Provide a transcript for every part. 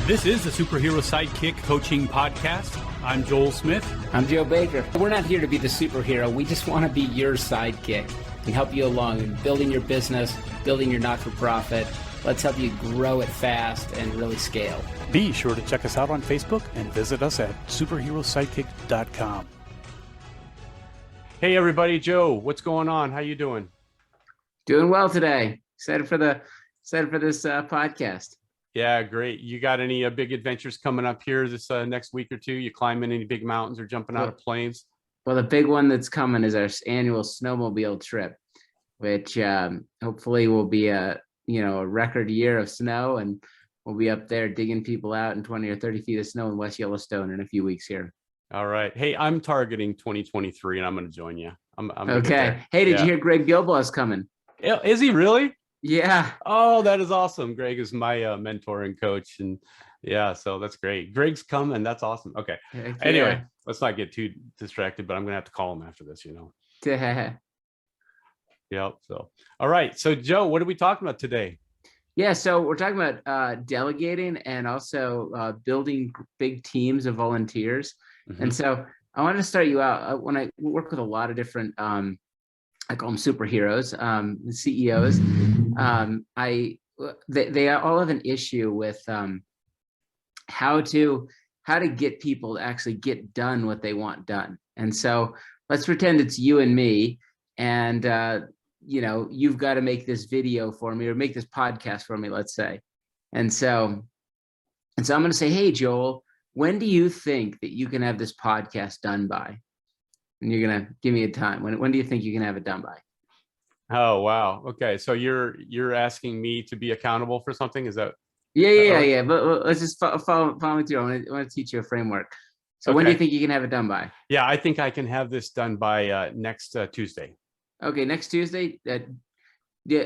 This is the Superhero Sidekick Coaching Podcast. I'm Joel Smith. I'm Joe Baker. We're not here to be the superhero. We just want to be your sidekick and help you along in building your business, building your not-for-profit. Let's help you grow it fast and really scale. Be sure to check us out on Facebook and visit us at superherosidekick.com. Hey everybody, Joe, what's going on? How you doing? Doing well today. Excited for this podcast. Yeah, great. You got any big adventures coming up here this next week or two? You climbing any big mountains or jumping out of planes? Well, the big one that's coming is our annual snowmobile trip, which hopefully will be a record year of snow, and we'll be up there digging people out in 20 or 30 feet of snow in West Yellowstone in a few weeks here. All right. Hey, I'm targeting 2023, and I'm going to join you. I'm okay. Hey, did you hear Greg Gilboa's coming? Is he really? Yeah. Oh, that is awesome. Greg is my mentor and coach. And yeah, so that's great. Greg's coming. That's awesome. Okay. Anyway, let's not get too distracted, but I'm going to have to call him after this, Yep. So, all right. So Joe, what are we talking about today? Yeah. So we're talking about delegating and also building big teams of volunteers. Mm-hmm. And so I wanted to start you out when I work with a lot of different, I call them superheroes, CEOs. They all have an issue with how to get people to actually get done what they want done. And so let's pretend it's you and me, and you've got to make this video for me or make this podcast for me, let's say. And so I'm going to say, hey, Joel, when do you think that you can have this podcast done by? And you're going to give me a time. When do you think you can have it done by? Oh, wow. Okay. So you're asking me to be accountable for something? Is that? Yeah. But let's just follow me through. I want to teach you a framework. So okay. When do you think you can have it done by? Yeah, I think I can have this done by next Tuesday. Okay. Next Tuesday.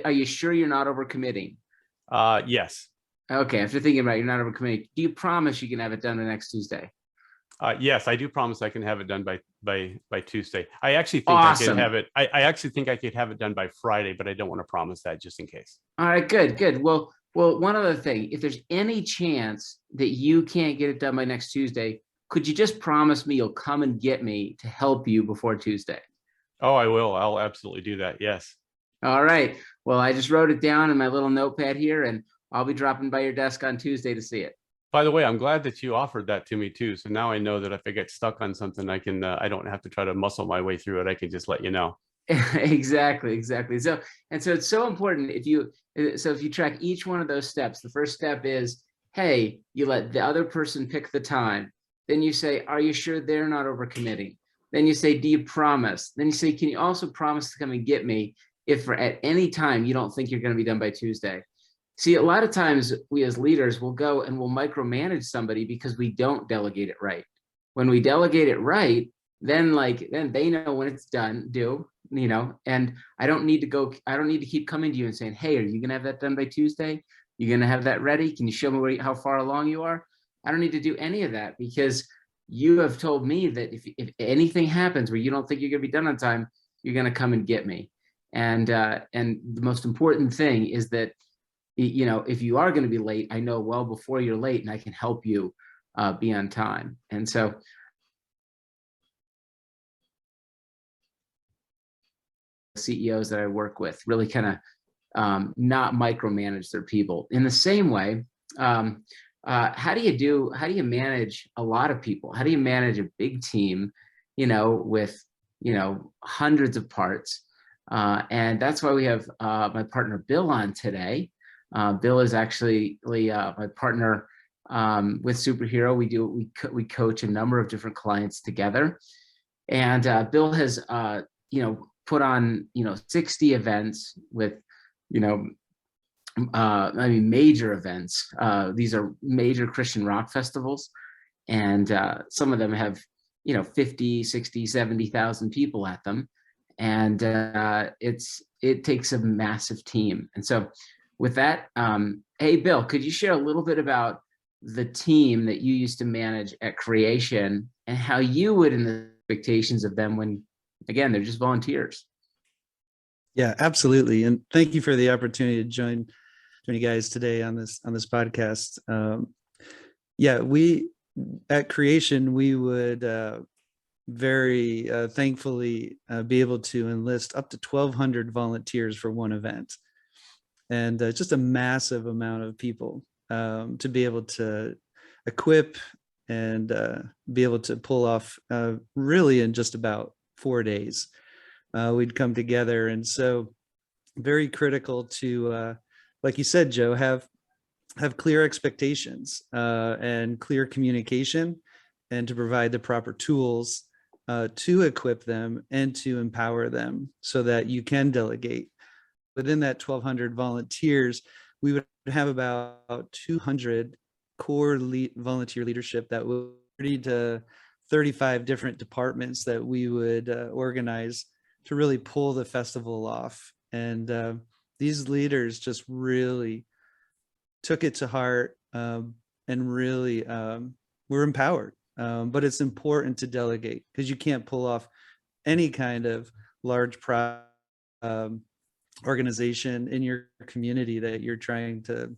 Are you sure you're not overcommitting? Yes. Okay. After thinking about it, you're not overcommitting. Do you promise you can have it done by next Tuesday? Yes, I do promise I can have it done by Tuesday. I actually think awesome. I can have it. I actually think I could have it done by Friday, but I don't want to promise that just in case. All right, good. Well, one other thing, if there's any chance that you can't get it done by next Tuesday, could you just promise me you'll come and get me to help you before Tuesday? Oh, I will. I'll absolutely do that. Yes. All right. Well, I just wrote it down in my little notepad here, and I'll be dropping by your desk on Tuesday to see it. By the way, I'm glad that you offered that to me too. So now I know that if I get stuck on something, I can, I don't have to try to muscle my way through it. I can just let you know. Exactly. So it's so important if you track each one of those steps. The first step is, hey, you let the other person pick the time. Then you say, are you sure they're not overcommitting? Then you say, do you promise? Then you say, can you also promise to come and get me if at any time you don't think you're going to be done by Tuesday? See, a lot of times we as leaders will go and we'll micromanage somebody because we don't delegate it right. When we delegate it right, then they know when it's done, and I don't need to keep coming to you and saying, hey, are you going to have that done by Tuesday? You're going to have that ready? Can you show me how far along you are? I don't need to do any of that because you have told me that if anything happens where you don't think you're going to be done on time, you're going to come and get me. And the most important thing is that, if you are going to be late, I know well before you're late and I can help you be on time. And so CEOs that I work with really kind of not micromanage their people. In the same way, how do you manage a lot of people? How do you manage a big team, with, hundreds of parts? And that's why we have my partner Bill on today. Bill is actually my partner with Superhero. We coach a number of different clients together, and Bill has put on 60 events with major events. These are major Christian rock festivals, and some of them have 50, 60, 70,000 people at them, and it takes a massive team. And so with that, hey, Bill, could you share a little bit about the team that you used to manage at Creation and how you would in the expectations of them when, again, they're just volunteers? Yeah, absolutely. And thank you for the opportunity to join you guys today on this podcast. Yeah, we at Creation, we would very thankfully be able to enlist up to 1,200 volunteers for one event. And just a massive amount of people to be able to equip and be able to pull off really in just about 4 days. We'd come together. And so very critical to, like you said, Joe, have clear expectations and clear communication, and to provide the proper tools to equip them and to empower them so that you can delegate. Within that 1,200 volunteers, we would have about 200 core volunteer leadership that would 30 to 35 different departments that we would organize to really pull the festival off. And these leaders just really took it to heart and really were empowered. But it's important to delegate, because you can't pull off any kind of large organization in your community that you're trying to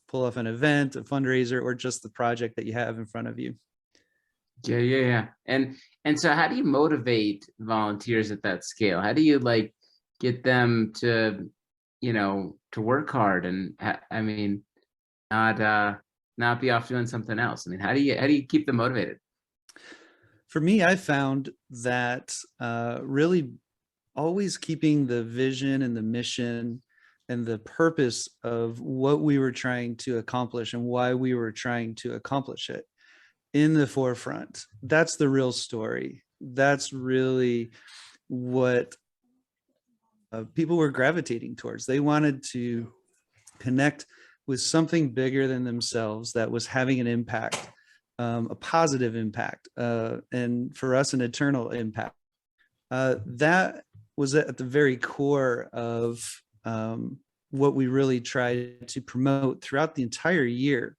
pull off an event, a fundraiser, or just the project that you have in front of you. Yeah. And so how do you motivate volunteers at that scale? How do you like get them to, to work hard and I mean, not be off doing something else? I mean, how do you keep them motivated? For me, I found that really always keeping the vision and the mission and the purpose of what we were trying to accomplish and why we were trying to accomplish it in the forefront. That's the real story. That's really what people were gravitating towards. They wanted to connect with something bigger than themselves that was having an impact, a positive impact, and for us, an eternal impact. That was at the very core of what we really tried to promote throughout the entire year.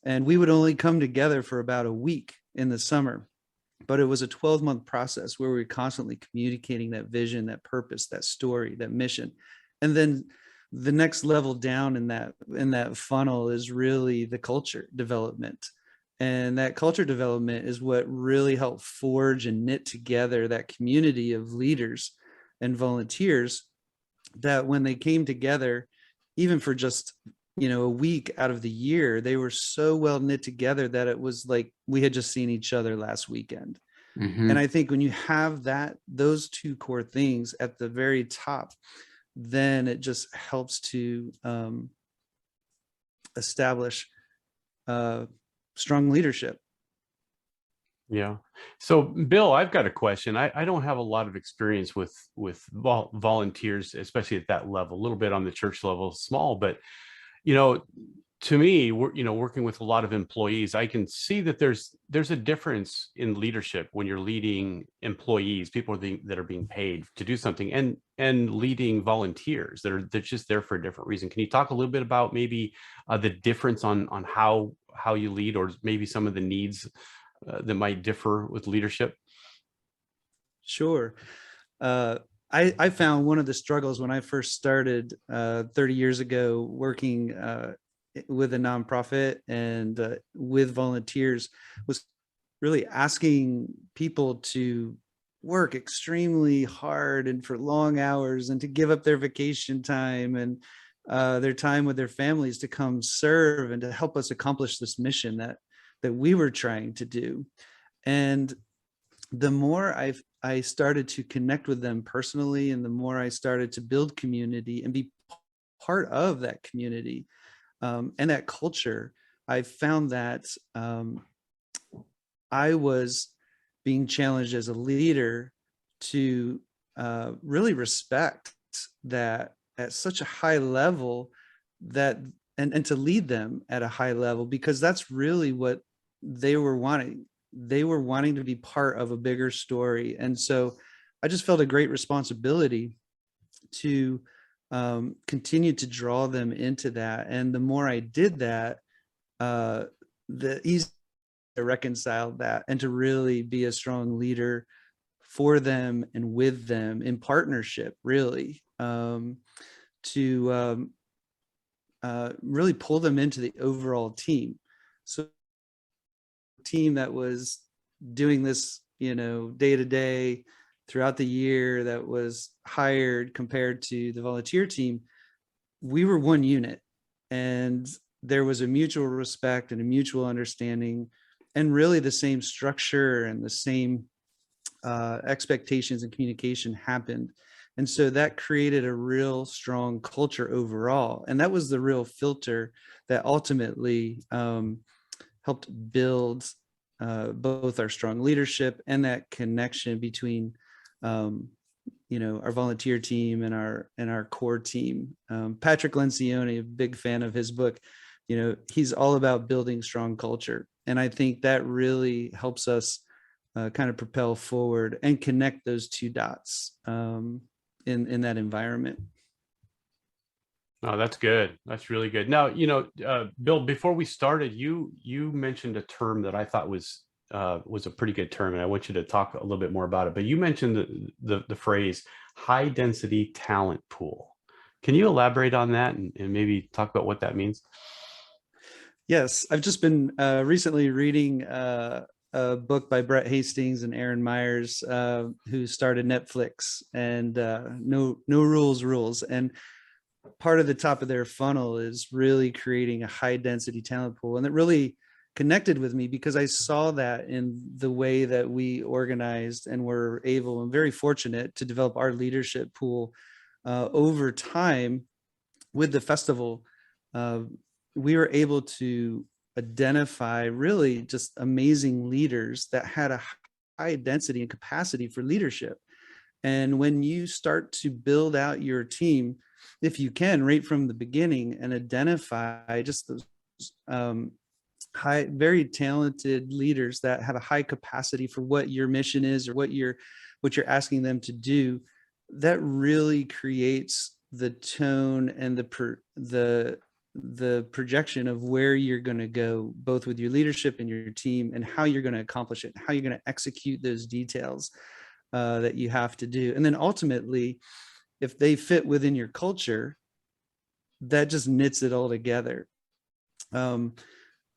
And we would only come together for about a week in the summer, but it was a 12-month process where we were constantly communicating that vision, that purpose, that story, that mission. And then the next level down in that funnel is really the culture development. And that culture development is what really helped forge and knit together that community of leaders and volunteers that when they came together, even for just a week out of the year, they were so well knit together that it was like we had just seen each other last weekend. Mm-hmm. And I think when you have those two core things at the very top, then it just helps to establish strong leadership. Yeah. So Bill, I've got a question. I don't have a lot of experience with volunteers, especially at that level, a little bit on the church level, small, but to me, working with a lot of employees, I can see that there's a difference in leadership when you're leading employees, people that are being paid to do something, and leading volunteers that are just there for a different reason. Can you talk a little bit about maybe the difference on how you lead, or maybe some of the needs that might differ with leadership? Sure. I found one of the struggles when I first started 30 years ago working with a nonprofit and with volunteers was really asking people to work extremely hard and for long hours and to give up their vacation time and their time with their families to come serve and to help us accomplish this mission that we were trying to do. And the more I started to connect with them personally, and the more I started to build community and be part of that community and that culture, I found that I was being challenged as a leader to really respect that at such a high level, that and to lead them at a high level, because that's really what they were wanting. They were wanting to be part of a bigger story. And so I just felt a great responsibility to continue to draw them into that. And the more I did that, the easier to reconcile that and to really be a strong leader for them and with them in partnership, really, to really pull them into the overall team. So team that was doing this, day to day throughout the year, that was hired, compared to the volunteer team, we were one unit, and there was a mutual respect and a mutual understanding, and really the same structure and the same expectations and communication happened. And so that created a real strong culture overall. And that was the real filter that ultimately helped build both our strong leadership and that connection between our volunteer team and our core team. Patrick Lencioni, a big fan of his book, he's all about building strong culture. And I think that really helps us kind of propel forward and connect those two dots in that environment. Oh, that's good. That's really good. Now, Bill, before we started, you mentioned a term that I thought was a pretty good term, and I want you to talk a little bit more about it. But you mentioned the phrase high density talent pool. Can you elaborate on that and maybe talk about what that means? Yes, I've just been recently reading a book by Brett Hastings and Aaron Myers, who started Netflix, and No Rules. And part of the top of their funnel is really creating a high density talent pool. And it really connected with me because I saw that in the way that we organized and were able, and very fortunate, to develop our leadership pool over time with the festival. We were able to identify really just amazing leaders that had a high density and capacity for leadership. And when you start to build out your team, if you can, right from the beginning, and identify just those very talented leaders that have a high capacity for what your mission is or what you're asking them to do, that really creates the tone and the projection of where you're going to go, both with your leadership and your team, and how you're going to accomplish it, how you're going to execute those details that you have to do. And then ultimately, if they fit within your culture, that just knits it all together.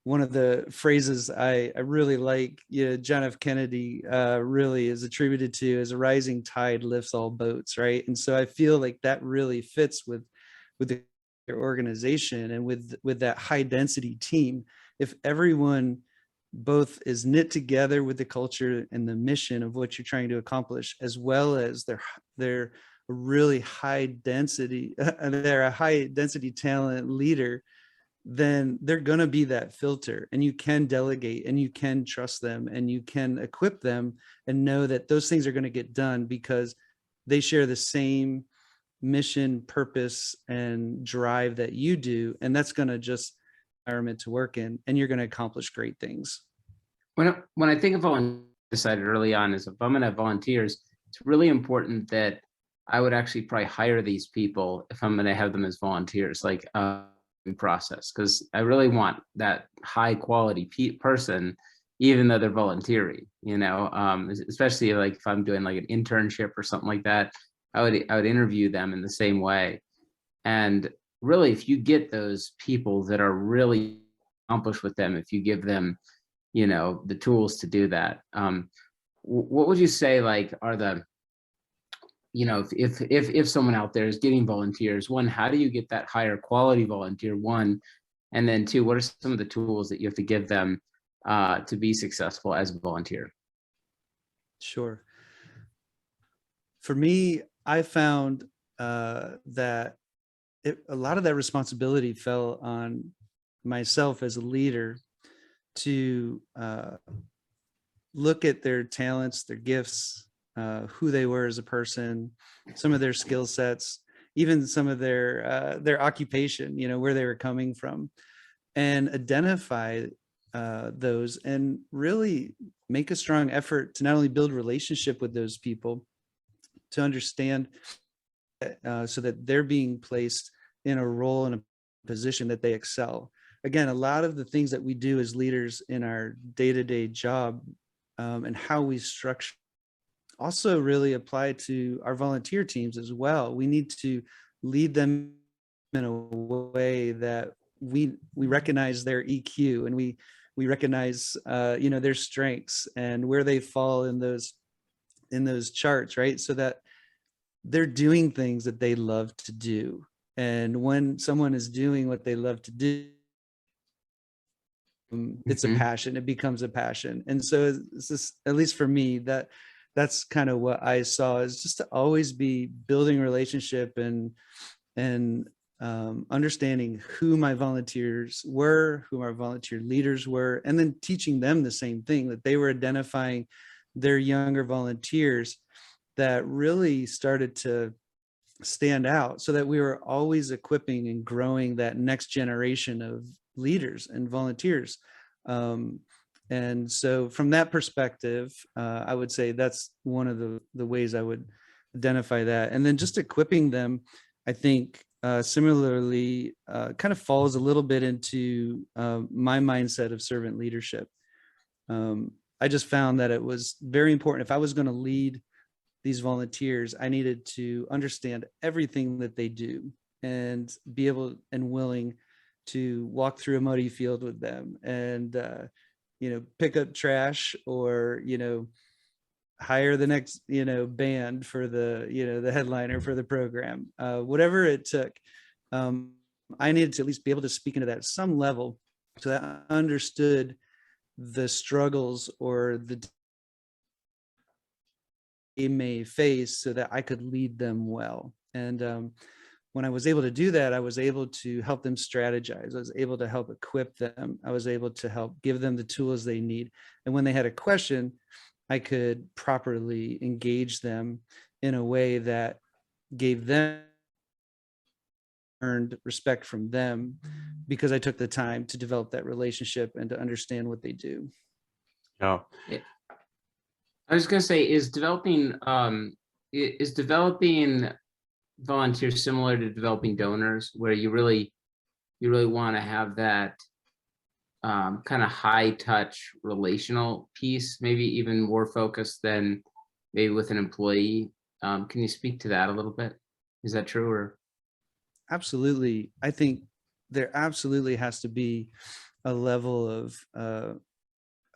One of the phrases I really like, John F. Kennedy really is attributed to as a rising tide lifts all boats, right? And so I feel like that really fits with your organization and with that high density team. If everyone both is knit together with the culture and the mission of what you're trying to accomplish, as well as they're a really high density, they're a high density talent leader, then they're going to be that filter, and you can delegate and you can trust them and you can equip them and know that those things are going to get done because they share the same mission, purpose, and drive that you do. And that's going to just environment to work in, and you're going to accomplish great things. When I think of volunteers, decided early on is if I'm going to have volunteers, it's really important that I would actually probably hire these people if I'm going to have them as volunteers, like process, because I really want that high quality person, even though they're volunteering, especially like if I'm doing like an internship or something like that, I would interview them in the same way. And really, if you get those people that are really accomplished with them, if you give them, the tools to do that, what would you say like are the, if someone out there is getting volunteers, one, how do you get that higher quality volunteer, one, and then two, what are some of the tools that you have to give them to be successful as a volunteer? Sure. For me, I found that a lot of that responsibility fell on myself as a leader to look at their talents, their gifts, who they were as a person, some of their skill sets, even some of their occupation, where they were coming from, and identify those, and really make a strong effort to not only build relationship with those people, to understand so that they're being placed in a role and a position that they excel. Again, a lot of the things that we do as leaders in our day-to-day job and how we structure also really apply to our volunteer teams as well. We need to lead them in a way that we recognize their EQ, and we we recognize, their strengths and where they fall in those charts, right? So that they're doing things that they love to do. And when someone is doing what they love to do, it's a passion, it becomes a passion. And so it's just, at least for me, that's kind of what I saw, is just to always be building relationship and understanding who my volunteers were, who our volunteer leaders were, and then teaching them the same thing, that they were identifying their younger volunteers that really started to stand out, so that we were always equipping and growing that next generation of leaders and volunteers. And so from that perspective, I would say that's one of the ways I would identify that. And then just equipping them, I think, similarly, kind of falls a little bit into my mindset of servant leadership. I just found that it was very important. If I was going to lead these volunteers, I needed to understand everything that they do and be able and willing to walk through a muddy field with them and, pick up trash, or, hire the next, band for the headliner for the program, whatever it took. I needed to at least be able to speak into that at some level, so that I understood the struggles or the they may face, so that I could lead them well. And when I was able to do that, I was able to help them strategize. I was able to help equip them. I was able to help give them the tools they need. And when they had a question, I could properly engage them in a way that gave them earned respect from them, because I took the time to develop that relationship and to understand what they do. Yeah. I was going to say, is developing volunteers similar to developing donors, where you really want to have that kind of high touch relational piece, maybe even more focused than maybe with an employee? Can you speak to that a little bit? Is that true? Or absolutely. I think there absolutely has to be a level of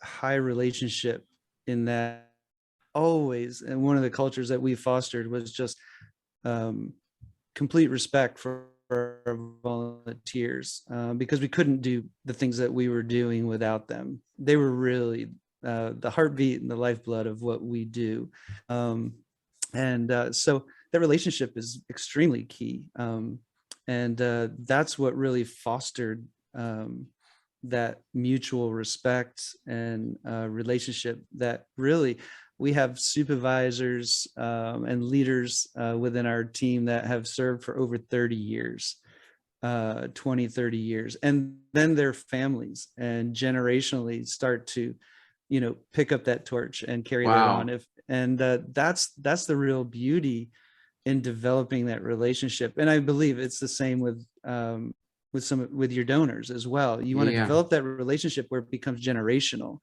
high relationship in that, always. And one of the cultures that we fostered was just complete respect for our volunteers, because we couldn't do the things that we were doing without them. They were really the heartbeat and the lifeblood of what we do. So that relationship is extremely key. And that's what really fostered that mutual respect and relationship, that really we have supervisors and leaders within our team that have served for over 30 years, 20, 30 years. And then their families and generationally start to, pick up that torch and carry that on. That's the real beauty in developing that relationship. And I believe it's the same with your donors as well. You want to develop that relationship where it becomes generational.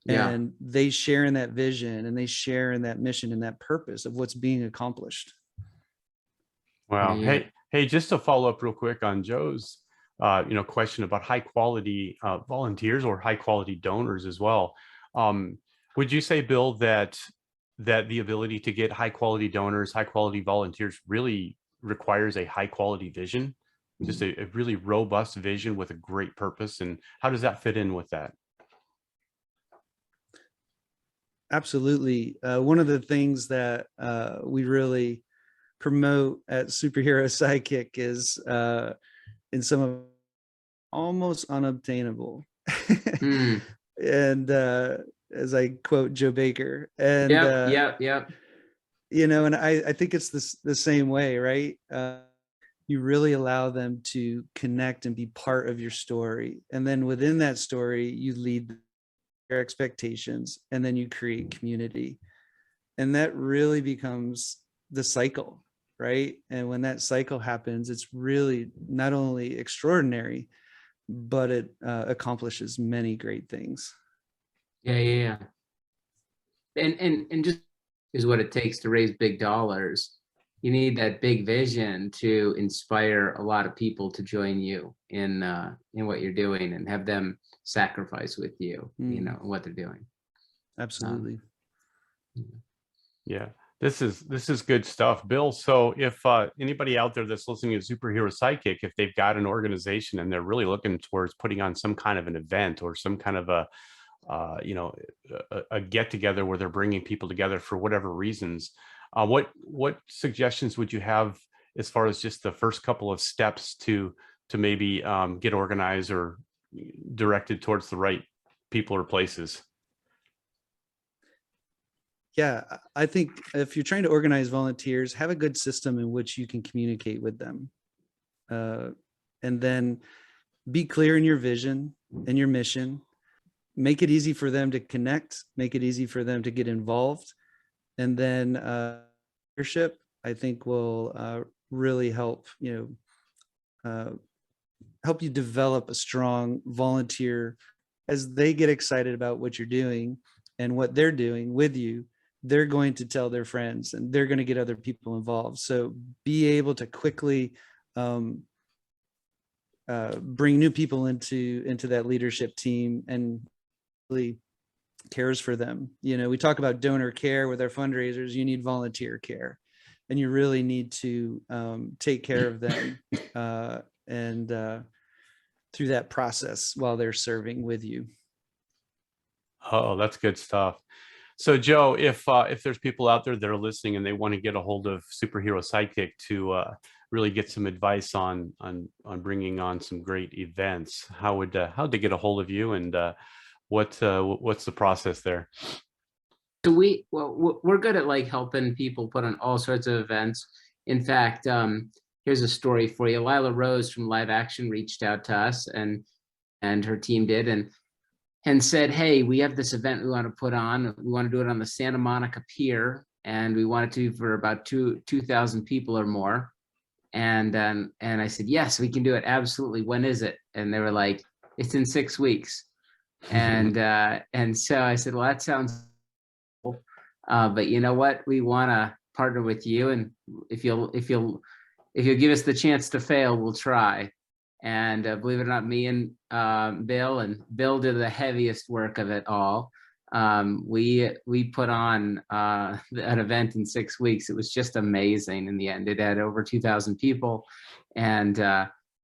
And they share in that vision, and they share in that mission and that purpose of what's being accomplished. Wow. Hey, just to follow up real quick on Joe's, question about high quality volunteers or high quality donors as well. Would you say, Bill, that the ability to get high quality donors, high quality volunteers really requires a high quality vision, just a really robust vision with a great purpose? And how does that fit in with that? Absolutely. One of the things that we really promote at Superhero Sidekick is in some of almost unobtainable. And as I quote Joe Baker, and and I think it's the same way, right? You really allow them to connect and be part of your story, and then within that story, you lead their expectations, and then you create community, and that really becomes the cycle, right? And when that cycle happens, it's really not only extraordinary, but it accomplishes many great things. And just is what it takes to raise big dollars. You need that big vision to inspire a lot of people to join you in what you're doing, and have them sacrifice with you, you know, what they're doing. Absolutely. Yeah, this is good stuff, Bill. So if anybody out there that's listening to Superhero Sidekick, if they've got an organization and they're really looking towards putting on some kind of an event or some kind of a you know, a get together where they're bringing people together for whatever reasons, what suggestions would you have as far as just the first couple of steps to maybe get organized or directed towards the right people or places? Yeah, I think if you're trying to organize volunteers, have a good system in which you can communicate with them. And then be clear in your vision and your mission. Make it easy for them to connect, make it easy for them to get involved. And then leadership, I think, will really help, you know, help you develop a strong volunteer. As they get excited about what you're doing and what they're doing with you, they're going to tell their friends and they're going to get other people involved. So be able to quickly bring new people into that leadership team and really cares for them. You know, we talk about donor care with our fundraisers. You need volunteer care, and you really need to take care of them and through that process while they're serving with you. Oh, that's good stuff. So Joe, if there's people out there that are listening and they want to get a hold of Superhero Sidekick to really get some advice on bringing on some great events, how'd they get a hold of you, and what's the process there? So we're good at like helping people put on all sorts of events. In fact, here's a story for you. Lila Rose from Live Action reached out to us, and her team did, and said, hey, we have this event we want to put on. We want to do it on the Santa Monica Pier, and we want it to for about 2,000 people or more. And I said, yes, we can do it. Absolutely. When is it? And they were like, it's in 6 weeks. And so I said, well, that sounds cool. But you know what? We want to partner with you. And if you'll give us the chance to fail, we'll try. And believe it or not, me and Bill did the heaviest work of it all. We put on an event in 6 weeks. It was just amazing in the end. It had over 2,000 people, and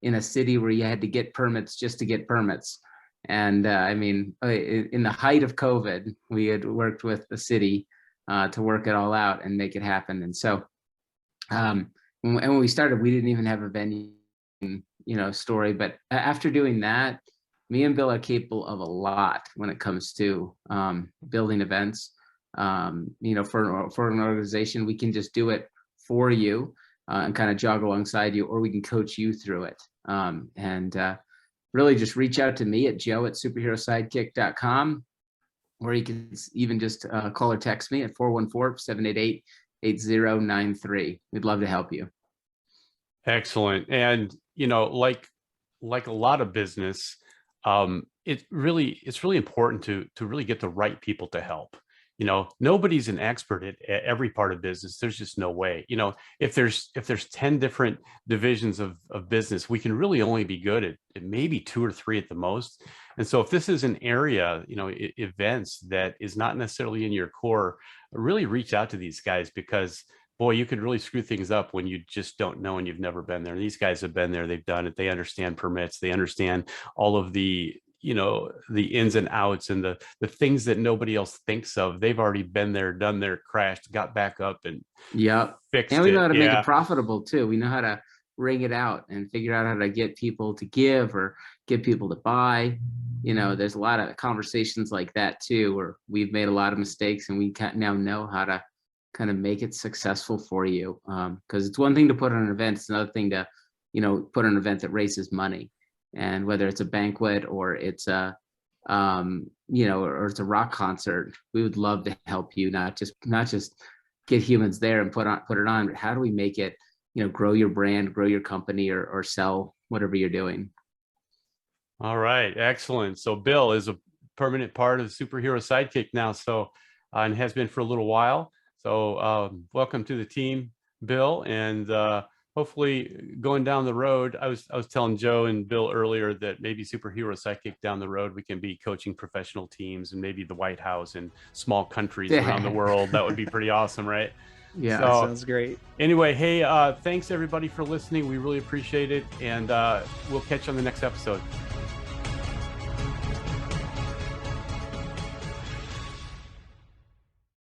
in a city where you had to get permits just to get permits. And I mean, in the height of COVID, we had worked with the city to work it all out and make it happen. And so when we started, we didn't even have a venue, you know, story. But after doing that, me and Bill are capable of a lot when it comes to building events. You know, for an organization, we can just do it for you and kind of jog alongside you, or we can coach you through it. Really just reach out to me at joe@superherosidekick.com, or you can even just call or text me at 414-788-8093. We'd love to help you. Excellent. And, you know, like a lot of business, it's really important to really get the right people to help. You know, nobody's an expert at every part of business. There's just no way. You know, if there's 10 different divisions of business, we can really only be good at maybe 2 or 3 at the most. And so if this is an area, you know, events that is not necessarily in your core, really reach out to these guys, because boy, you could really screw things up when you just don't know and you've never been there. These guys have been there, they've done it, they understand permits, they understand all of the, you know, the ins and outs and the things that nobody else thinks of. They've already been there, done there, crashed, got back up, and fixed it. And we know how to make it profitable too. We know how to ring it out and figure out how to get people to give or get people to buy. You know, there's a lot of conversations like that too, where we've made a lot of mistakes and we now know how to kind of make it successful for you. Because it's one thing to put on an event, it's another thing to, you know, put on an event that raises money. And whether it's a banquet or it's a, you know, or it's a rock concert, we would love to help you, not just get humans there and put it on, but how do we make it, you know, grow your brand, grow your company, or sell whatever you're doing. All right, excellent. So Bill is a permanent part of the Superhero Sidekick now, so and has been for a little while. So welcome to the team, Bill. And hopefully going down the road, I was telling Joe and Bill earlier that maybe Superhero Sidekick down the road, we can be coaching professional teams and maybe the White House in small countries around the world. That would be pretty awesome, right? Yeah, so, that sounds great. Anyway, hey, thanks everybody for listening. We really appreciate it. And we'll catch you on the next episode.